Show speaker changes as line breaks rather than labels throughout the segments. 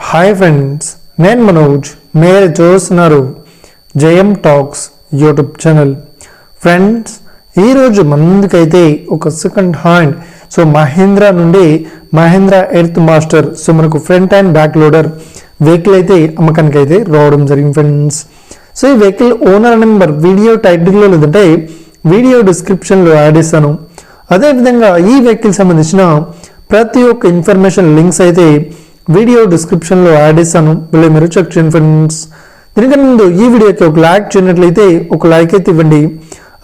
Hi friends, నేను మనోజ్. మీరు చూస్తున్నారు జయం టాక్స్ యూట్యూబ్ ఛానల్. ఫ్రెండ్స్, ఈరోజు మందుకైతే ఒక సెకండ్ హ్యాండ్ మహీంద్రా నుండి మహీంద్రా ఎర్త్ మాస్టర్ మనకు front and back loader vehicle అయితే అమ్మకానికి అయితే రావడం జరిగింది ఫ్రెండ్స్. ఈ వెహికల్ ఓనర్ నెంబర్ వీడియో టైటిల్లో లేదంటే వీడియో డిస్క్రిప్షన్లో యాడ్ చేస్తాను. అదేవిధంగా ఈ వెహికల్ సంబంధించిన ప్రతి ఒక్క ఇన్ఫర్మేషన్ లింక్స్ అయితే వీడియో డిస్క్రిప్షన్లో యాడ్ చేస్తాను, వెళ్ళి మీరు చెక్ చేయండి ఫ్రెండ్స్. దీనికన్నా ముందు ఈ వీడియోకి ఒక లైక్ చేయనట్లయితే ఒక లైక్ అయితే ఇవ్వండి.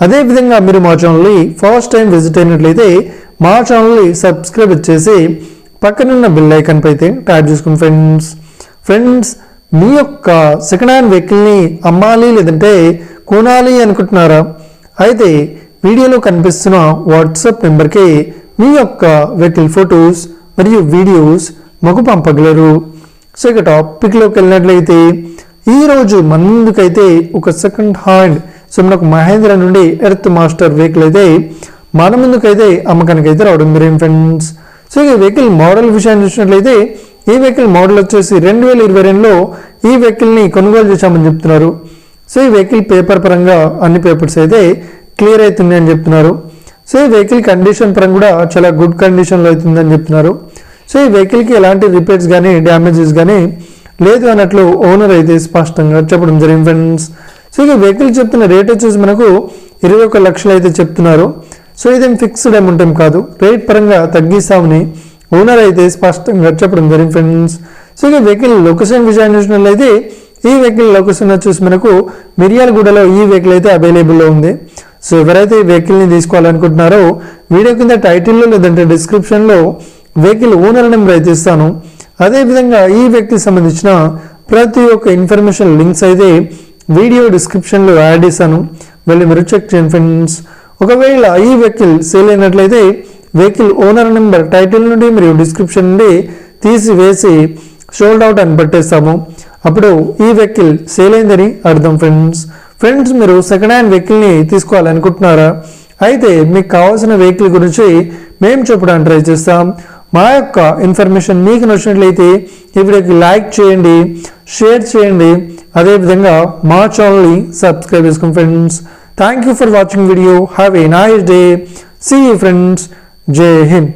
అదేవిధంగా మీరు మా ఛానల్ని ఫస్ట్ టైం విజిట్ అయినట్లయితే మా ఛానల్ని సబ్స్క్రైబ్ చేసి పక్కనున్న బెల్ ఐకాన్ పై అయితే ట్యాప్ చేసుకోండి ఫ్రెండ్స్. ఫ్రెండ్స్, మీ యొక్క సెకండ్ హ్యాండ్ వెహికల్ని అమ్మాలి లేదంటే కొనాలి అనుకుంటున్నారా? అయితే వీడియోలో కనిపిస్తున్న వాట్సాప్ నెంబర్కి మీ యొక్క వెహికల్ ఫొటోస్ మరియు వీడియోస్ మాకు పంపగలరు. ఇక టాపిక్లోకి వెళ్ళినట్లయితే ఈరోజు ముందుకైతే ఒక సెకండ్ హ్యాండ్ మనకు మహేంద్ర నుండి ఎర్త్ మాస్టర్ వెహికల్ అయితే మన ముందుకైతే అమ్మకానికి అయితే రావడం జరిగింది ఫ్రెండ్స్. ఈ వెహికల్ మోడల్ విషయాన్ని చూసినట్లయితే ఈ వెహికల్ మోడల్ వచ్చేసి 2022లో ఈ వెహికల్ని కొనుగోలు చేశామని చెప్తున్నారు. ఈ వెహికల్ పేపర్ పరంగా అన్ని పేపర్స్ అయితే క్లియర్ అవుతుంది అని చెప్తున్నారు. ఈ వెహికల్ కండిషన్ పరంగా కూడా చాలా గుడ్ కండిషన్లో అవుతుందని చెప్తున్నారు. ఈ వెహికల్కి ఎలాంటి రిపేర్స్ కానీ డ్యామేజెస్ కానీ లేదు అన్నట్లు ఓనర్ అయితే స్పష్టంగా చెప్పడం జరిగింది ఫ్రెండ్స్. ఈ వెహికల్ చెప్తున్న రేట్ వచ్చేసి మనకు 21 లక్షలు అయితే చెప్తున్నారు. ఇదేం ఫిక్స్డ్ అమౌంట్ ఏం కాదు, రేట్ పరంగా తగ్గిస్తామని ఓనర్ అయితే స్పష్టంగా చెప్పడం జరిగింది ఫ్రెండ్స్. ఇక వెహికల్ లొకేషన్ విషయాన్ని చూసినట్లయితే ఈ వెహికల్ లొకేషన్ వచ్చేసి మనకు మిర్యాలగూడలో ఈ వెహికల్ అయితే అవైలబుల్లో ఉంది. ఎవరైతే ఈ వెహికల్ని తీసుకోవాలనుకుంటున్నారో వీడియో కింద టైటిల్లో లేదంటే డిస్క్రిప్షన్లో వెహికల్ ఓనర్ నెంబర్ అయితే ఇస్తాను. అదేవిధంగా ఈ వెహికల్ సంబంధించిన ప్రతి ఒక్క ఇన్ఫర్మేషన్ లింక్స్ అయితే వీడియో డిస్క్రిప్షన్లో యాడ్ చేశాను, వెళ్ళి మీరు చెక్ చేయండి ఫ్రెండ్స్. ఒకవేళ ఈ వెహికల్ సేల్ అయినట్లయితే వెహికల్ ఓనర్ నెంబర్ టైటిల్ నుండి మరియు డిస్క్రిప్షన్ నుండి తీసివేసి షోల్డ్ అవుట్ అని పెట్టేస్తాము. అప్పుడు ఈ వెహికల్ సేల్ అయిందని అర్థం ఫ్రెండ్స్. మీరు సెకండ్ హ్యాండ్ వెహికల్ని తీసుకోవాలనుకుంటున్నారా? అయితే మీకు కావాల్సిన వెహికల్ గురించి మేము చెప్పడానికి ట్రై చేస్తాం. మా యొక్క ఇన్ఫర్మేషన్ మీకు నచ్చినట్లయితే ఈ వీడియోకి లైక్ చేయండి, షేర్ చేయండి, అదేవిధంగా మా ఛానల్ని సబ్స్క్రైబ్ చేసుకోండి friends. Thank you for watching video. Have a nice day. See you friends. జై హింద్.